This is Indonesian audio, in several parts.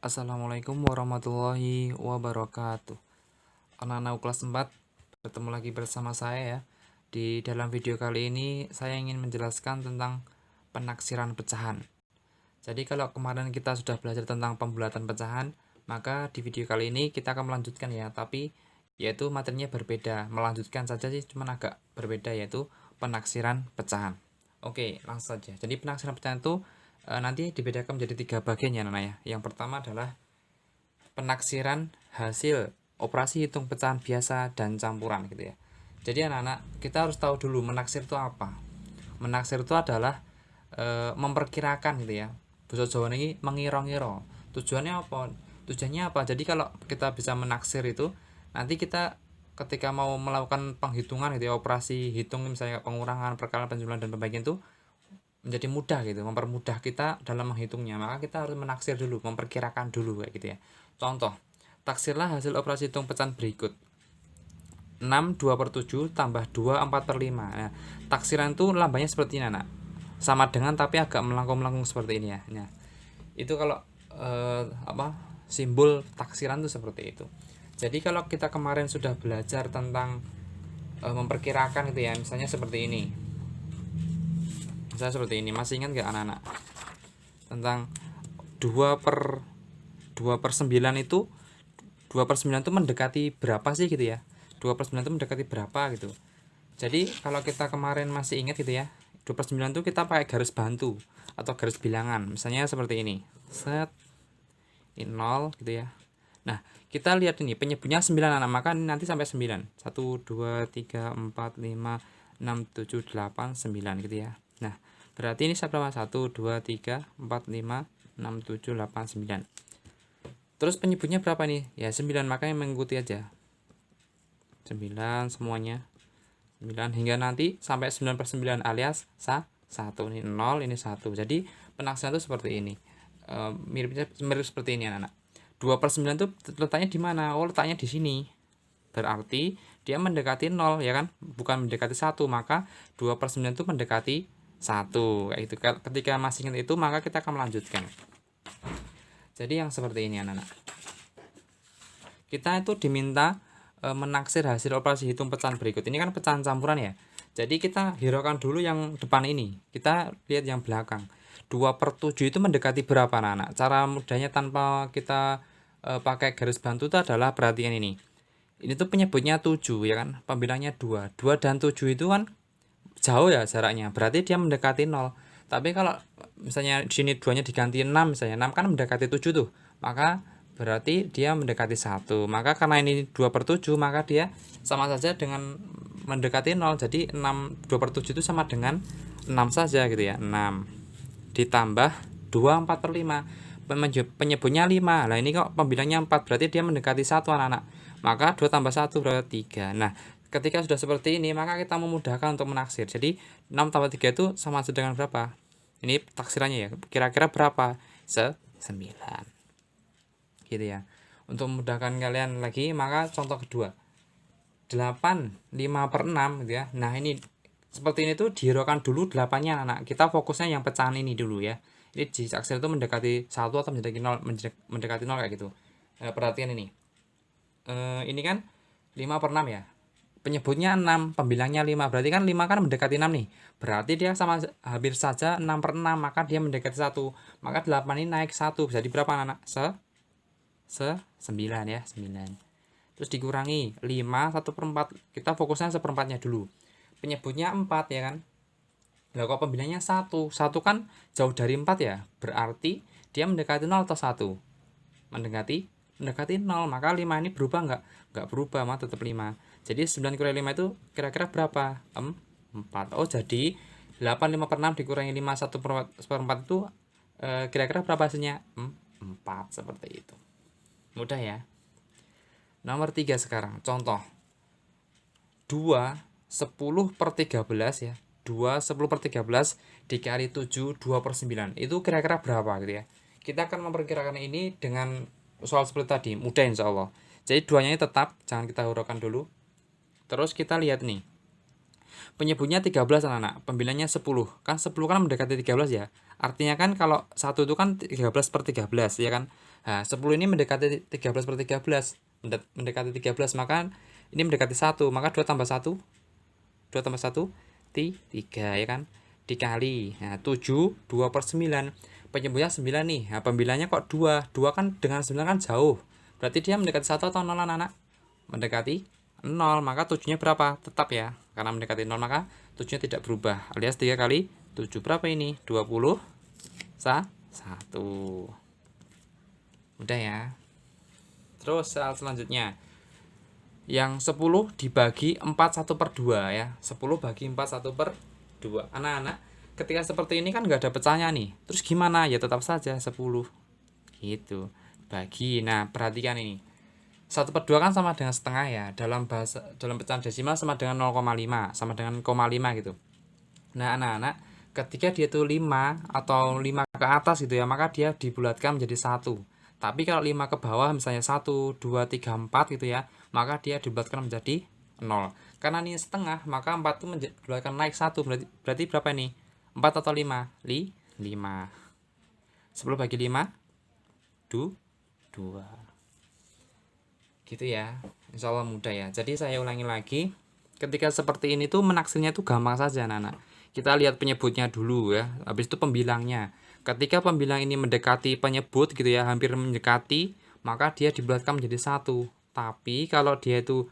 Assalamualaikum warahmatullahi wabarakatuh. Anak-anak kelas 4, bertemu lagi bersama saya ya. Di dalam video kali ini saya ingin menjelaskan tentang penaksiran pecahan. Jadi kalau kemarin kita sudah belajar tentang pembulatan pecahan, maka di video kali ini kita akan melanjutkan ya, tapi yaitu materinya berbeda. Melanjutkan saja sih, cuman agak berbeda, yaitu penaksiran pecahan. Oke, langsung saja. Jadi penaksiran pecahan itu nanti dibedakan menjadi 3 bagian ya Nana ya. Yang pertama adalah penaksiran hasil operasi hitung pecahan biasa dan campuran gitu ya. Jadi anak-anak, kita harus tahu dulu menaksir itu apa. Menaksir itu adalah memperkirakan gitu ya. Bahasa Jawa ini mengira-ngira. Tujuannya apa? Tujuannya apa? Jadi kalau kita bisa menaksir itu, nanti kita ketika mau melakukan penghitungan gitu ya, operasi hitung misalnya pengurangan, perkalian, penjumlahan dan pembagian itu menjadi mudah gitu, mempermudah kita dalam menghitungnya. Maka kita harus menaksir dulu, memperkirakan dulu kayak gitu ya. Contoh, taksirlah hasil operasi hitung pecahan berikut. 6 2/7 tambah 2 4/5. Nah, taksiran itu lambangnya seperti ini anak. Sama dengan tapi agak melengkung-melengkung seperti ini ya. Nah, itu kalau simbol taksiran itu seperti itu. Jadi kalau kita kemarin sudah belajar tentang memperkirakan gitu ya, misalnya seperti ini. Misalnya seperti ini, masih ingat nggak anak-anak? Tentang 2/9 itu 2/9 itu mendekati berapa sih gitu ya? 2/9 itu mendekati berapa gitu. Jadi kalau kita kemarin masih ingat gitu ya, 2/9 itu kita pakai garis bantu atau garis bilangan. Misalnya seperti ini. Set ini 0 gitu ya. Nah, kita lihat ini penyebutnya 9 anak, maka nanti sampai 9. 1 2 3 4 5 6 7 8 9 gitu ya. Nah, berarti ini berapa? 1 2 3 4 5 6 7 8 9. Terus penyebutnya berapa nih? Ya 9, makanya mengikuti aja. 9 semuanya. 9 hingga nanti sampai 9/9 alias 1. Ini 0, ini 1. Jadi penaksiran itu seperti ini. Mirip seperti ini anak-anak. 2/9 itu letaknya di mana? Oh, letaknya di sini. Berarti dia mendekati 0 ya kan? Bukan mendekati 1, maka 2/9 itu mendekati 1. Kayak itu. Ketika masih ingat itu, maka kita akan melanjutkan. Jadi yang seperti ini anak-anak. Kita itu diminta menaksir hasil operasi hitung pecahan berikut. Ini kan pecahan campuran ya. Jadi kita hiraukan dulu yang depan ini. Kita lihat yang belakang. 2/7 itu mendekati berapa anak-anak? Cara mudahnya tanpa kita pakai garis bantu itu adalah perhatian ini. Ini tuh penyebutnya 7 ya kan. Pembilangnya 2. 2 dan 7 itu kan jauh ya jaraknya. Berarti dia mendekati 0. Tapi kalau misalnya di sini 2-nya diganti 6 misalnya. 6 kan mendekati 7 tuh. Maka berarti dia mendekati 1. Maka karena ini 2/7, maka dia sama saja dengan mendekati 0. Jadi 2/7 itu sama dengan 6 saja gitu ya. 6 ditambah 2 4/5. Penyebutnya 5. Nah, ini kok pembilangnya 4, berarti dia mendekati 1 anak-anak. Maka 2 tambah 1 berarti 3. Nah, ketika sudah seperti ini, maka kita memudahkan untuk menaksir. Jadi 6 tambah 3 itu sama saja dengan berapa? Ini taksirannya ya. Kira-kira berapa? 9. Gitu ya. Untuk memudahkan kalian lagi, maka contoh kedua. 8 5/6 gitu ya. Nah, ini seperti ini tuh dihiraukan dulu 8-nya anak. Kita fokusnya yang pecahan ini dulu ya. Ini di taksir itu mendekati 1 atau mendekati 0 kayak gitu. Perhatian ini. Ini kan 5/6 ya. Penyebutnya 6, pembilangnya 5. Berarti kan 5 kan mendekati 6 nih. Berarti dia sama hampir saja 6/6, maka dia mendekati 1. Maka 8 ini naik 1. Jadi berapa anak? 9 ya, 9. Terus dikurangi 5 1/4. Kita fokusnya 1/4-nya dulu. Penyebutnya 4 ya kan. Lah kok pembilangnya 1. 1 kan jauh dari 4 ya. Berarti dia mendekati 0 atau 1? Mendekati 0. Maka 5 ini berubah enggak? Enggak berubah, mah tetap 5. Jadi 9 kurangi 5 itu kira-kira berapa? 4. Oh, jadi 8 5/6 dikurangi 5 1/4 itu kira-kira berapa hasilnya? 4, seperti itu. Mudah ya. Nomor 3 sekarang. Contoh. 2 10/13 ya. 2 10/13 dikali 7 2/9. Itu kira-kira berapa gitu ya. Kita akan memperkirakan ini dengan soal seperti tadi. Mudah insya Allah. Jadi 2-nya tetap, jangan kita hiraukan dulu. Terus kita lihat nih. Penyebutnya 13 anak-anak, pembilangnya 10. Kan 10 kan mendekati 13 ya. Artinya kan kalau 1 itu kan 13/13 ya kan. Nah, 10 ini mendekati 13 per 13. Mendekati 13, maka ini mendekati 1. Maka 2 tambah 1. 2 tambah 1, 3 ya kan. Dikali. Nah, 7, 2 per 9. Penyebutnya 9 nih. Nah, pembilangnya kok 2. 2 kan dengan 9 kan jauh. Berarti dia mendekati 1 atau 0 anak-anak? Mendekati 0. Maka 7-nya berapa? Tetap ya. Karena mendekati 0 maka 7-nya tidak berubah. Alias 3 kali 7 berapa ini? 21. Udah ya. Terus soal selanjutnya. Yang 10 dibagi 4 1 per 2 ya. 10 bagi 4 1 per 2. Anak-anak, ketika seperti ini kan nggak ada pecahnya nih. Terus gimana? Ya tetap saja 10. Gitu. Bagi. Nah, perhatikan ini. 1 per 2 kan sama dengan setengah ya. Dalam pecahan desimal sama dengan 0,5. Sama dengan 0,5 gitu. Nah, anak-anak, ketika dia itu 5 atau 5 ke atas gitu ya, maka dia dibulatkan menjadi 1. Tapi kalau 5 ke bawah misalnya 1, 2, 3, 4 gitu ya, maka dia dibulatkan menjadi 0. Karena ini setengah, maka 4 itu dibulatkan naik 1. Berarti berapa ini? 4 atau 5? 5. 10 bagi 5? 2. Gitu ya. Insya Allah mudah ya. Jadi saya ulangi lagi. Ketika seperti ini tuh menaksirnya tuh gampang saja anak-anak. Kita lihat penyebutnya dulu ya, habis itu pembilangnya. Ketika pembilang ini mendekati penyebut gitu ya, hampir mendekati, maka dia dibulatkan menjadi 1. Tapi kalau dia itu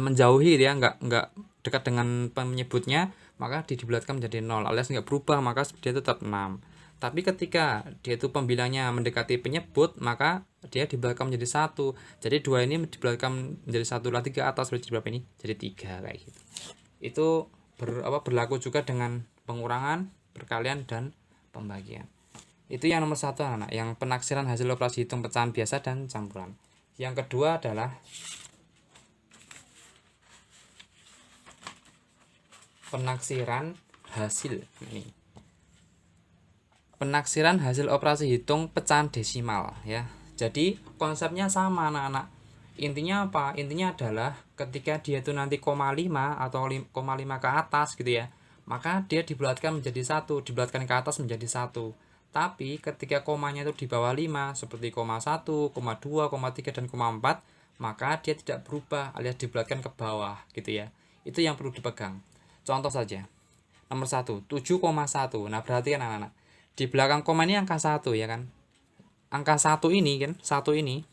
menjauhi dia nggak dekat dengan penyebutnya, maka dibulatkan menjadi 0 alias nggak berubah, maka dia tetap 6. Tapi ketika dia itu pembilangnya mendekati penyebut, maka dia dibulatkan menjadi 1. Jadi 2 ini dibulatkan menjadi 1 lagi ke atas, berarti berapa ini? Jadi 3 kayak gitu. Itu berlaku juga dengan pengurangan, perkalian, dan pembagian. Itu yang nomor 1 anak, yang penaksiran hasil operasi hitung pecahan biasa dan campuran. Yang kedua adalah penaksiran hasil ini. Penaksiran hasil operasi hitung pecahan desimal ya. Jadi konsepnya sama anak-anak. Intinya apa? Intinya adalah ketika dia itu nanti 0,5 atau 0,5 ke atas gitu ya, maka dia dibulatkan menjadi 1, dibulatkan ke atas menjadi 1. Tapi ketika komanya itu di bawah 5 seperti 0,1, 0,2, 0,3 dan 0,4, maka dia tidak berubah alias dibulatkan ke bawah gitu ya. Itu yang perlu dipegang. Contoh saja. Nomor 1, 7,1. Nah, perhatikan anak-anak. Di belakang koma ini angka 1 ya kan. Angka 1 ini kan, 1 ini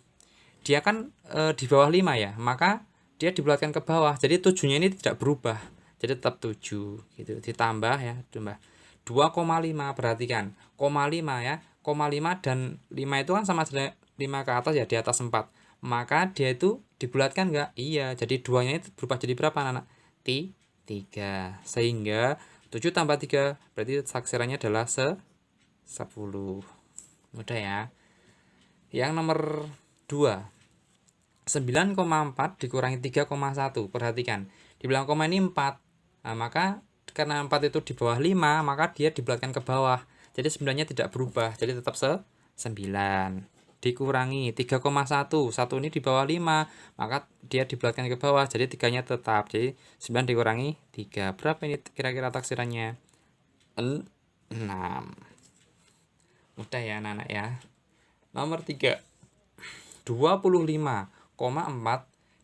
dia kan di bawah 5 ya, maka dia dibulatkan ke bawah. Jadi 7-nya ini tidak berubah. Jadi tetap 7 gitu. Ditambah ya, tambah 2,5. Perhatikan, 0,5 ya. 0,5 dan 5 itu kan sama saja 5 ke atas ya, di atas 4. Maka dia itu dibulatkan enggak? Iya. Jadi 2-nya itu berubah jadi berapa anak? 3. Sehingga 7 tambah 3 berarti taksirannya adalah 10. Mudah ya. Yang nomor 2, 9,4 dikurangi 3,1. Perhatikan, di belakang koma ini 4. Nah, maka karena 4 itu di bawah 5, maka dia dibulatkan ke bawah. Jadi 9-nya tidak berubah, jadi tetap 9. Dikurangi 3,1. 1 ini di bawah 5, maka dia dibulatkan ke bawah, jadi 3-nya tetap. Jadi 9 dikurangi 3. Berapa ini kira-kira taksirannya? 6. Mudah ya anak-anak ya. Nomor 3, 25,4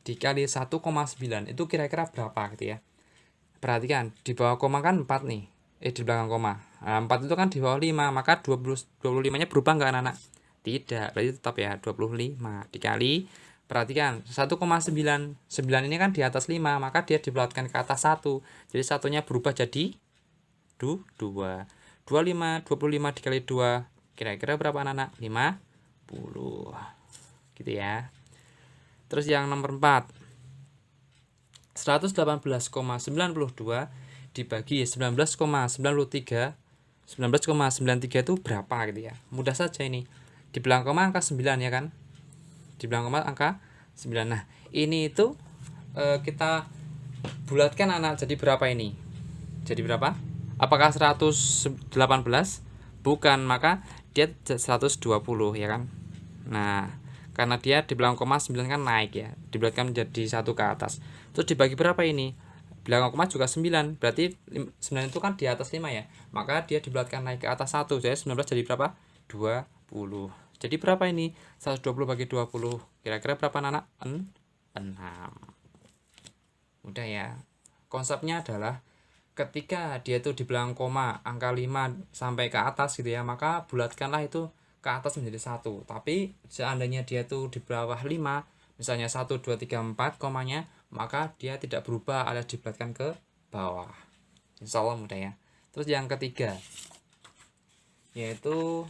dikali 1,9 itu kira-kira berapa gitu ya. Perhatikan, di bawah koma kan 4 nih. Di belakang koma. Nah, 4 itu kan di bawah 5, maka 25-nya berubah enggak anak-anak? Tidak, berarti tetap ya 25 dikali. Perhatikan, 1,9. 9 ini kan di atas 5, maka dia dibulatkan ke atas 1. Jadi satunya berubah jadi 2. 25 dikali 2 kira-kira berapa anak-anak? 50. Gitu ya. Terus yang nomor 4, 118,92 dibagi 19,93. 19,93 itu berapa gitu ya. Mudah saja ini. Di belakang koma angka 9 ya kan. Di belakang koma angka 9. Nah, ini itu kita bulatkan anak jadi berapa ini? Jadi berapa? Apakah 118? Bukan, maka dia 120 ya kan. Nah, karena dia di belakang koma 9 kan naik ya, dibulatkan menjadi 1 ke atas. Terus dibagi berapa ini? Belakang koma juga 9, berarti 9 itu kan di atas 5 ya, maka dia dibulatkan naik ke atas 1, jadi 19 jadi berapa? Jadi berapa ini? 120 bagi 20. Kira-kira berapa anak? 6. Mudah ya. Konsepnya adalah ketika dia itu di belakang koma angka 5 sampai ke atas gitu ya, maka bulatkanlah itu ke atas menjadi 1. Tapi seandainya dia itu di bawah 5, misalnya 1 2 3 4 komanya, maka dia tidak berubah alias dibulatkan ke bawah. Insya Allah mudah ya. Terus yang ketiga yaitu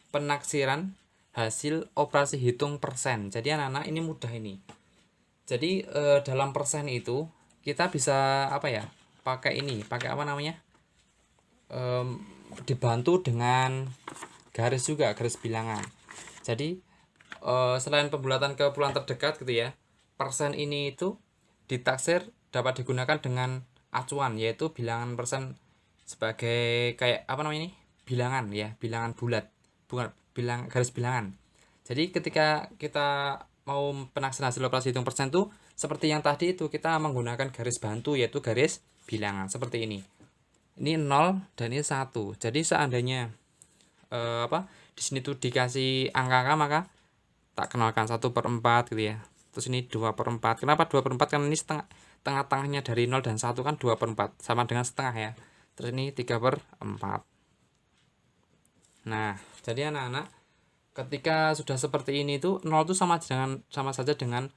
penaksiran hasil operasi hitung persen. Jadi anak-anak ini mudah ini. Jadi dalam persen itu kita bisa apa ya? Pakai apa namanya? Dibantu dengan garis juga, garis bilangan. Jadi selain pembulatan ke puluhan terdekat gitu ya, persen ini itu ditaksir dapat digunakan dengan acuan, yaitu bilangan persen sebagai kayak apa namanya ini? Bilangan ya, bilangan bulat, bukan garis bilangan. Jadi ketika kita mau penaksiran hasil operasi hitung persen tuh seperti yang tadi itu kita menggunakan garis bantu, yaitu garis bilangan seperti ini. Ini 0 dan ini 1. Jadi seandainya di sini tuh dikasih angka maka tak kenalkan 1/4 gitu ya. Terus ini 2/4. Kenapa 2/4? Karena ini tengah-tengahnya dari 0 dan 1 kan 2/4, sama dengan setengah ya. Terus ini 3/4. Nah, jadi anak-anak ketika sudah seperti ini tuh 0 itu sama saja dengan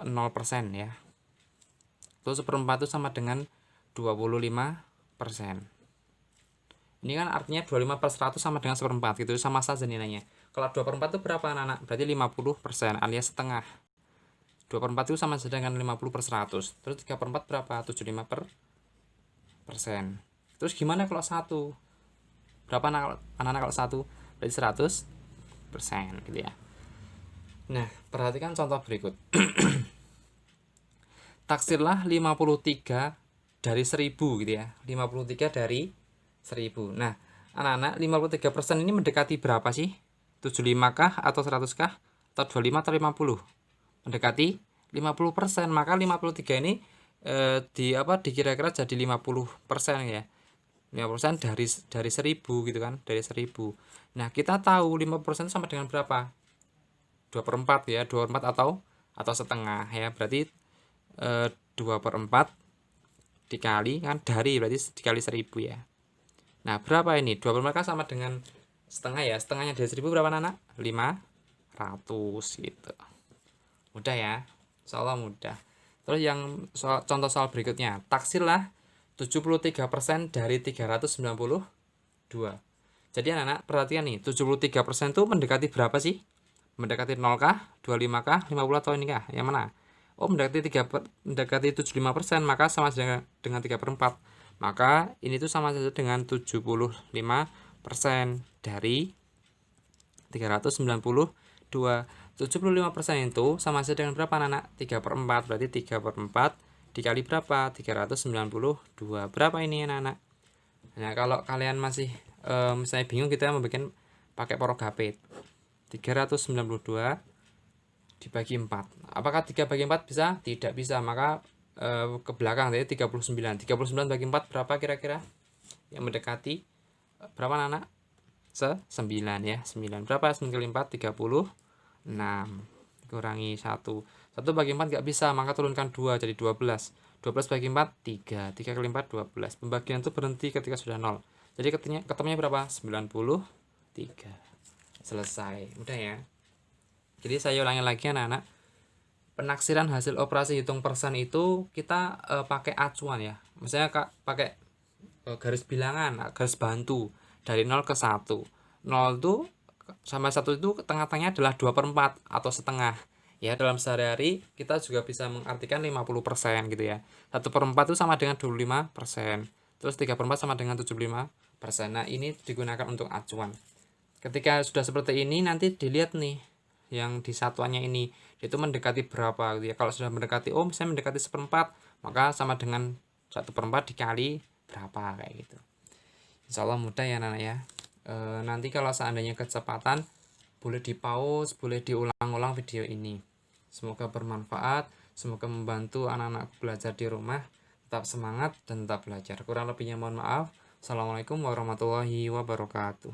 0% ya. Terus 1/4 itu sama dengan 25%. Ini kan artinya 25/100 sama dengan 1/4 gitu, sama saja nilainya. Kalau 2/4 itu berapa anak-anak? Berarti 50% alias setengah. 2/4 itu sama saja dengan 50/100. Terus 3/4 berapa? 75%. Terus gimana kalau 1? Berapa anak-anak kalau 1? Berarti 100% gitu ya. Nah, perhatikan contoh berikut. Taksirlah 53 dari 1000 gitu ya. 53 dari 1000. Nah, anak-anak 53% ini mendekati berapa sih? 75 kah atau 100 kah? Atau 25 atau 50? Mendekati 50%. Maka 53 ini dikira-kira jadi 50% ya. 50% dari 1000 gitu kan, dari 1000. Nah, kita tahu 50% sama dengan berapa? 2/4 ya, 2/4 atau setengah ya. Berarti 2/4 dikali kan dari, berarti dikali 1000 ya. Nah, berapa ini? 2/4 kan sama dengan setengah ya. Setengahnya dari 1000 berapa anak? 500 gitu. Mudah ya. Insyaallah mudah. Terus yang contoh soal berikutnya. Taksirlah 73% dari 392. Jadi anak-anak perhatikan nih, 73% itu mendekati berapa sih? Mendekati 0 kah? 25 kah? 50 atau ini kah? Yang mana? Oh, mendekati 75%, maka sama saja dengan 3/4. Maka ini tuh sama saja dengan 75% dari 392. 75% itu sama saja dengan berapa anak? 3/4. Berarti 3/4 dikali berapa? 392. Berapa ini anak-anak? Nah, kalau kalian masih misalnya bingung, kita membuat pakai porogapit. 392 dibagi 4. Apakah 3 bagi 4 bisa? Tidak bisa. Maka ke belakang, jadi 39. 39 bagi 4 berapa kira-kira? Yang mendekati berapa anak? 9 ya. 9. Berapa? 9 kali 4 36. Kurangi 1. 1 bagi 4 nggak bisa, maka turunkan 2 jadi 12. 12 bagi 4 3. 3 kali 4 12. Pembagian itu berhenti ketika sudah 0. Jadi ketemunya berapa? 93. Selesai. Mudah ya. Jadi saya ulangi lagi anak-anak. Penaksiran hasil operasi hitung persen itu kita pakai acuan ya. Misalnya pakai garis bilangan, garis bantu dari 0 ke 1. 0 itu sama 1 itu tengah-tengahnya adalah 2/4 atau setengah. Ya, dalam sehari-hari kita juga bisa mengartikan 50% gitu ya. 1/4 itu sama dengan 25%. Terus 3/4 sama dengan 75%. Nah, ini digunakan untuk acuan. Ketika sudah seperti ini, nanti dilihat nih yang di satuannya ini itu mendekati berapa gitu ya. Kalau sudah mendekati, misalnya mendekati 1/4, maka sama dengan 1/4 dikali berapa kayak gitu. Insyaallah mudah ya anak-anak ya. Nanti kalau seandainya kecepatan, boleh di pause, boleh diulang-ulang video ini. Semoga bermanfaat, semoga membantu anak-anak belajar di rumah. Tetap semangat dan tetap belajar. Kurang lebihnya mohon maaf. Assalamualaikum warahmatullahi wabarakatuh.